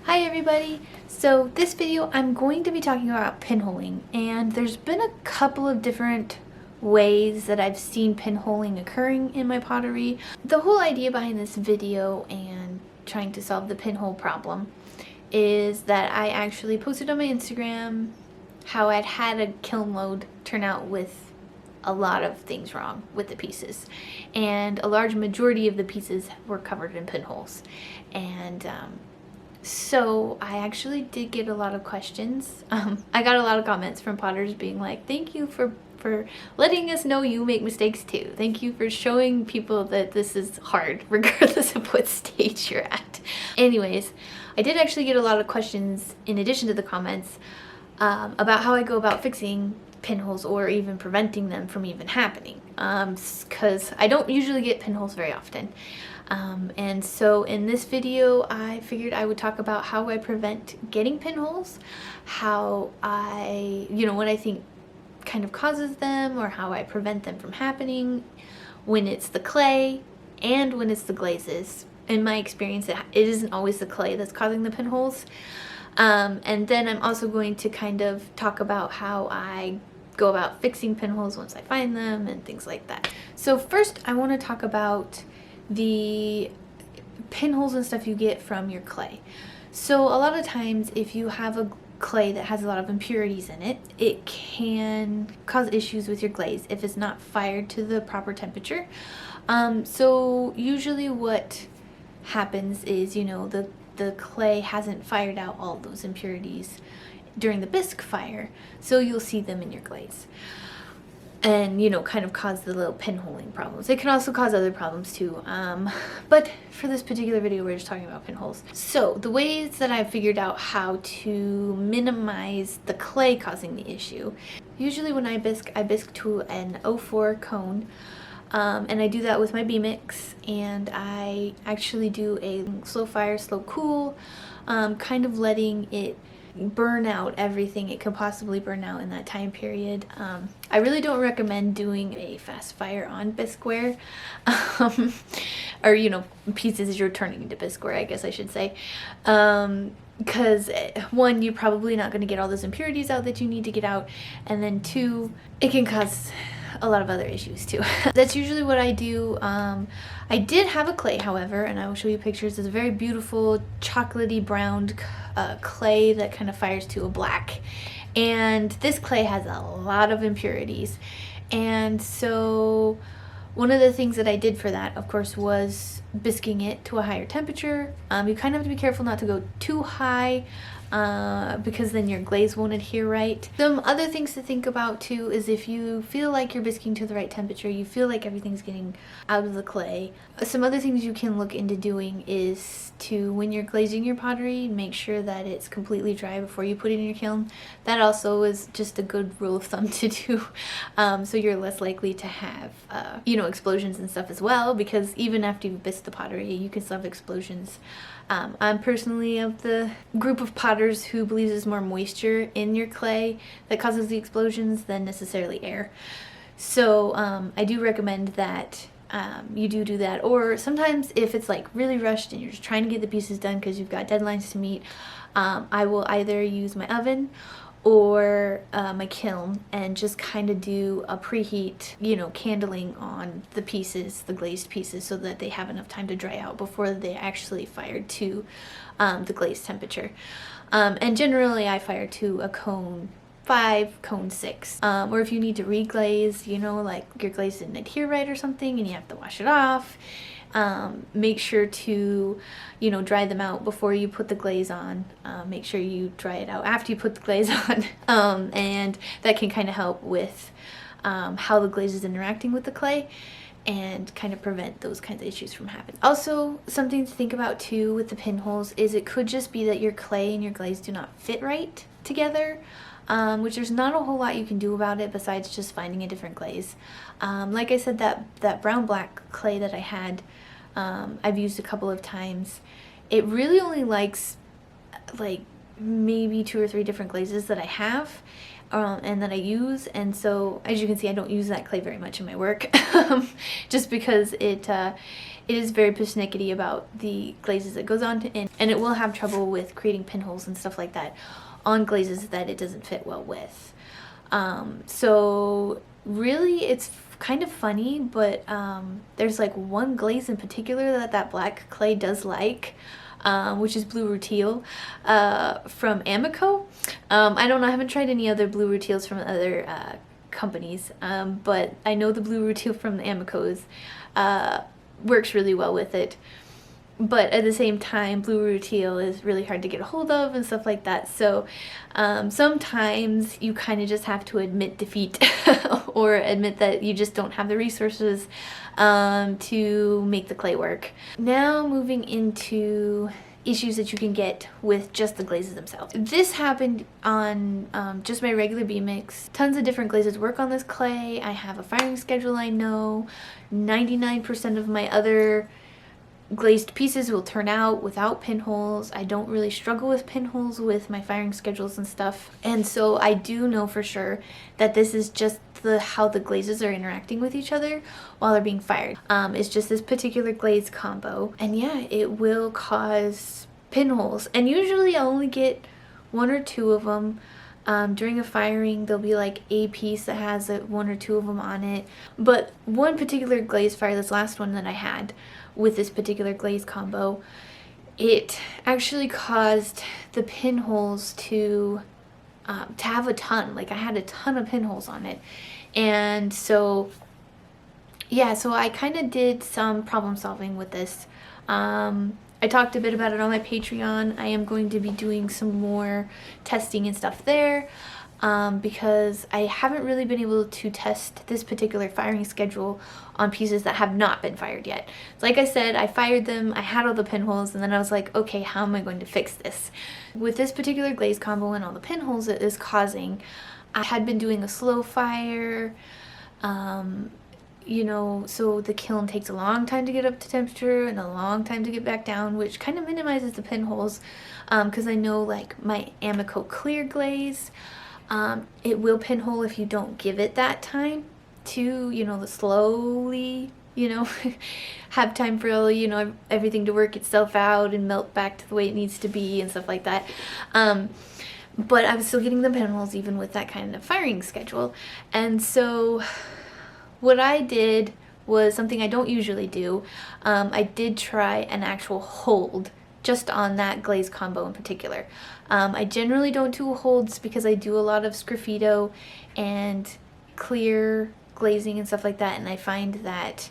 Hi everybody! So this video I'm going to be talking about pinholing, and there's been a couple of different ways that I've seen pinholing occurring in my pottery. The whole idea behind this video and trying to solve the pinhole problem is that I actually posted on my Instagram how I'd had a kiln load turn out with a lot of things wrong with the pieces, and a large majority of the pieces were covered in pinholes. And so I actually did get a lot of questions. I got a lot of comments from potters being like, thank you for letting us know you make mistakes too. Thank you for showing people that this is hard regardless of what stage you're at. Anyways, I did actually get a lot of questions in addition to the comments about how I go about fixing pinholes or even preventing them from even happening, because I don't usually get pinholes very often. And so in this video I figured I would talk about how I prevent getting pinholes, how I, what I think kind of causes them, or how I prevent them from happening when it's the clay and when it's the glazes. In my experience, it isn't always the clay that's causing the pinholes. And then I'm also going to kind of talk about how I go about fixing pinholes once I find them and things like that. So first I want to talk about the pinholes and stuff you get from your clay. So a lot of times if you have a clay that has a lot of impurities in it, it can cause issues with your glaze if it's not fired to the proper temperature. So usually what happens is, the clay hasn't fired out all those impurities during the Bisque Fire, so you'll see them in your glaze and kind of cause the little pinholing problems. It can also cause other problems too, but for this particular video we're just talking about pinholes. So the ways that I've figured out how to minimize the clay causing the issue, usually when I bisque to an 04 cone, and I do that with my B-Mix, and I actually do a slow fire, slow cool, kind of letting it burn out everything it could possibly burn out in that time period. I really don't recommend doing a fast fire on bisqueware, or pieces you're turning into bisqueware, I guess I should say, because one, you're probably not going to get all those impurities out that you need to get out, and then two, it can cause a lot of other issues too. That's usually what I do. I did have a clay, however, and I will show you pictures. It's a very beautiful chocolatey browned clay that kind of fires to a black, and this clay has a lot of impurities. And so one of the things that I did for that, of course, was bisquing it to a higher temperature. You kind of have to be careful not to go too high, because then your glaze won't adhere right. Some other things to think about too is if you feel like you're bisquing to the right temperature, you feel like everything's getting out of the clay. Some other things you can look into doing is to, when you're glazing your pottery, make sure that it's completely dry before you put it in your kiln. That also is just a good rule of thumb to do, so you're less likely to have explosions and stuff as well, because even after you've bisqued the pottery you can still have explosions. I'm personally of the group of potters who believes there's more moisture in your clay that causes the explosions than necessarily air. So I do recommend that you do that. Or sometimes if it's like really rushed and you're just trying to get the pieces done because you've got deadlines to meet, I will either use my oven or my kiln and just kind of do a preheat, candling on the pieces, the glazed pieces, so that they have enough time to dry out before they actually fired to the glaze temperature. And generally I fire to a cone 5, cone 6. Or if you need to reglaze, like your glaze didn't adhere right or something and you have to wash it off, make sure to dry them out before you put the glaze on. Make sure you dry it out after you put the glaze on, and that can kind of help with how the glaze is interacting with the clay and kind of prevent those kinds of issues from happening. Also, something to think about too with the pinholes is it could just be that your clay and your glaze do not fit right together, which there's not a whole lot you can do about it besides just finding a different glaze. Like I said, that brown black clay that I had, I've used a couple of times. It really only likes like maybe 2 or 3 different glazes that I have, and that I use, and so as you can see I don't use that clay very much in my work, just because it it is very persnickety about the glazes it goes on to, and it will have trouble with creating pinholes and stuff like that on glazes that it doesn't fit well with. So really it's kind of funny, but there's like one glaze in particular that black clay does like, which is Blue Rutile from Amico. I don't know, I haven't tried any other Blue Rutiles from other companies, but I know the Blue Rutile from the Amicos works really well with it. But at the same time, Blue Rutile is really hard to get a hold of and stuff like that. So sometimes you kind of just have to admit defeat or admit that you just don't have the resources to make the clay work. Now moving into issues that you can get with just the glazes themselves. This happened on just my regular B mix. Tons of different glazes work on this clay. I have a firing schedule I know. 99% of my other glazed pieces will turn out without pinholes. I don't really struggle with pinholes with my firing schedules and stuff. And so I do know for sure that this is just how the glazes are interacting with each other while they're being fired. It's just this particular glaze combo. And yeah, it will cause pinholes. And usually I only get 1 or 2 of them. During a firing, there'll be like a piece that has 1 or 2 of them on it. But one particular glaze fire, this last one that I had with this particular glaze combo, it actually caused the pinholes to have a ton. Like I had a ton of pinholes on it. And so yeah, so I kind of did some problem solving with this. I talked a bit about it on my Patreon. I am going to be doing some more testing and stuff there because I haven't really been able to test this particular firing schedule on pieces that have not been fired yet. So like I said, I fired them, I had all the pinholes, and then I was like, okay, how am I going to fix this? With this particular glaze combo and all the pinholes it is causing, I had been doing a slow fire, you know, so the kiln takes a long time to get up to temperature and a long time to get back down, which kind of minimizes the pinholes, because I know like my Amico clear glaze, it will pinhole if you don't give it that time to, you know, slowly, you know, have time for, you know, everything to work itself out and melt back to the way it needs to be and stuff like that. But I was still getting the pinholes even with that kind of firing schedule. And so what I did was something I don't usually do. I did try an actual hold just on that glaze combo in particular. I generally don't do holds because I do a lot of sgraffito and clear glazing and stuff like that, and I find that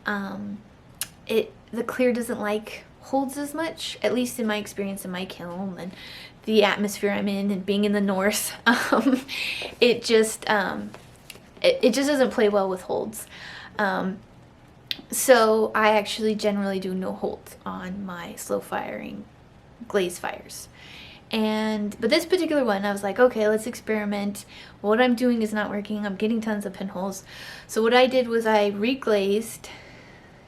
the clear doesn't like holds as much, at least in my experience in my kiln and the atmosphere I'm in and being in the north. It just doesn't play well with holds. So I actually generally do no holds on my slow firing glaze fires. But this particular one, I was like, okay, let's experiment. What I'm doing is not working. I'm getting tons of pinholes. So what I did was I reglazed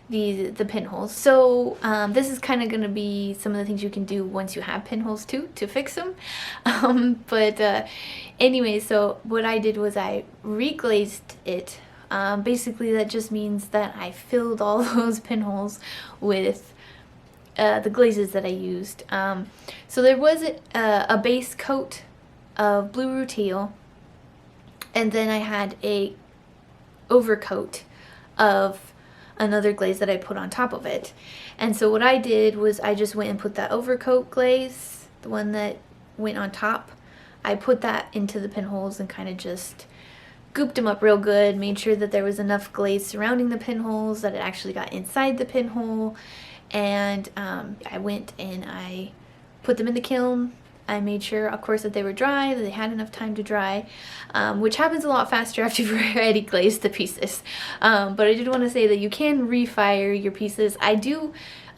the pinholes. So this is kind of going to be some of the things you can do once you have pinholes too, to fix them. Anyway, so what I did was I reglazed it. Basically that just means that I filled all those pinholes with the glazes that I used. So there was a base coat of Blue Rutile, and then I had a overcoat of another glaze that I put on top of it. And so what I did was I just went and put that overcoat glaze, the one that went on top, I put that into the pinholes and kind of just gooped them up real good, made sure that there was enough glaze surrounding the pinholes that it actually got inside the pinhole. And I went and I put them in the kiln. I made sure, of course, that they were dry, that they had enough time to dry, which happens a lot faster after you've already glazed the pieces. But I did want to say that you can refire your pieces. I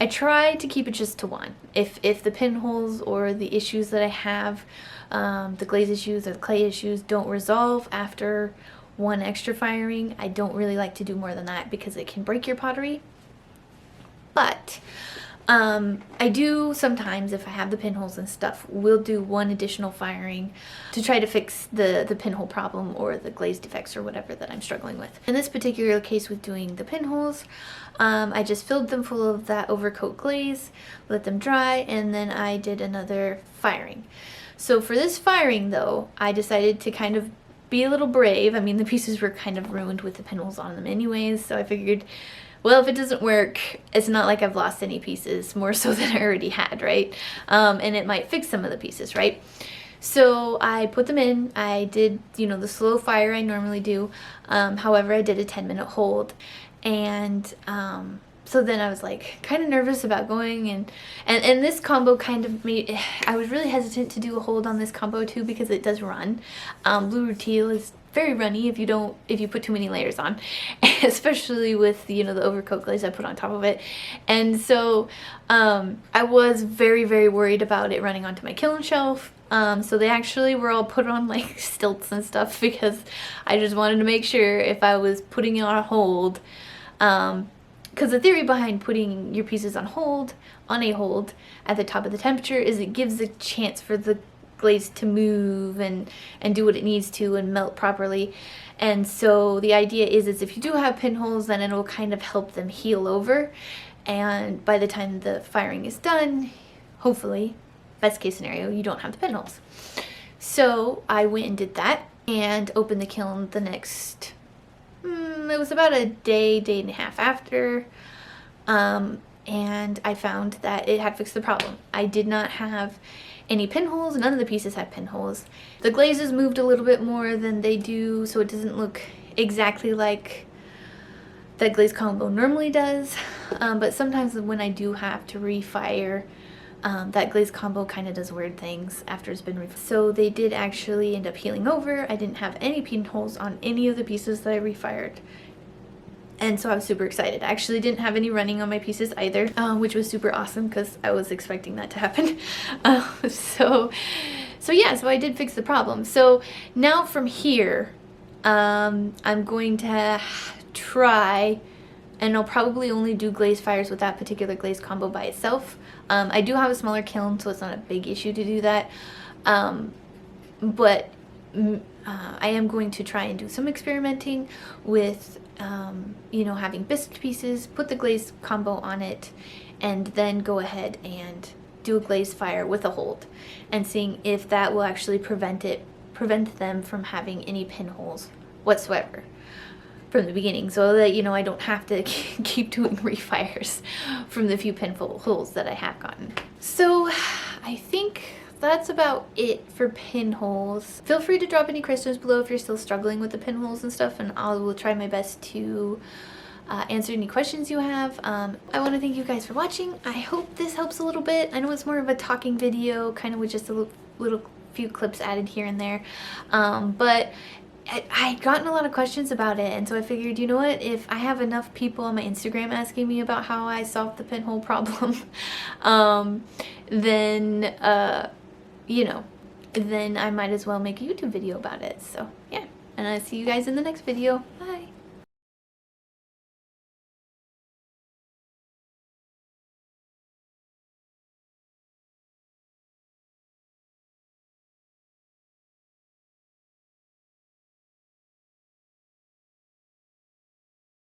try to keep it just to one. If the pinholes or the issues that I have, the glaze issues or the clay issues don't resolve after one extra firing, I don't really like to do more than that because it can break your pottery. But I do sometimes, if I have the pinholes and stuff, we'll do one additional firing to try to fix the pinhole problem or the glaze defects or whatever that I'm struggling with. In this particular case with doing the pinholes, I just filled them full of that overcoat glaze, let them dry, and then I did another firing. So for this firing though, I decided to kind of be a little brave. I mean, the pieces were kind of ruined with the pinholes on them anyways, so I figured, well, if it doesn't work, it's not like I've lost any pieces, more so than I already had, right? And it might fix some of the pieces, right? So I put them in. I did, you know, the slow fire I normally do. However, I did a 10-minute hold. And so then I was like kind of nervous about going, and this combo kind of made, I was really hesitant to do a hold on this combo too because it does run. Blue teal is very runny if you put too many layers on, especially with, you know, the overcoat glaze I put on top of it. And so I was very, very worried about it running onto my kiln shelf. So they actually were all put on like stilts and stuff because I just wanted to make sure if I was putting it on hold, because the theory behind putting your pieces on a hold at the top of the temperature is it gives a chance for the glaze to move and do what it needs to and melt properly. And so the idea is if you do have pinholes, then it'll kind of help them heal over, and by the time the firing is done, hopefully, best case scenario, you don't have the pinholes. So I went and did that and opened the kiln the next, it was about a day and a half after, and I found that it had fixed the problem. I did not have any pinholes. None of the pieces had pinholes. The glazes moved a little bit more than they do, so it doesn't look exactly like that glaze combo normally does, but sometimes when I do have to refire, that glaze combo kind of does weird things after it's been refired. So they did actually end up healing over. I didn't have any pinholes on any of the pieces that I refired, and so I was super excited. I actually didn't have any running on my pieces either, which was super awesome because I was expecting that to happen. So yeah, so I did fix the problem. So now from here, I'm going to try, and I'll probably only do glaze fires with that particular glaze combo by itself. I do have a smaller kiln, so it's not a big issue to do that. But I am going to try and do some experimenting with, you know, having bisque pieces, put the glaze combo on it, and then go ahead and do a glaze fire with a hold, and seeing if that will actually prevent them from having any pinholes whatsoever from the beginning, so that, you know, I don't have to keep doing refires from the few pinholes that I have gotten. So I think that's about it for pinholes. Feel free to drop any questions below if you're still struggling with the pinholes and stuff, and I will try my best to answer any questions you have. I want to thank you guys for watching. I hope this helps a little bit. I know it's more of a talking video, kind of with just a little few clips added here and there, but I'd gotten a lot of questions about it, and so I figured, you know what, if I have enough people on my Instagram asking me about how I solved the pinhole problem, then you know, then I might as well make a YouTube video about it. So yeah, and I'll see you guys in the next video. Bye.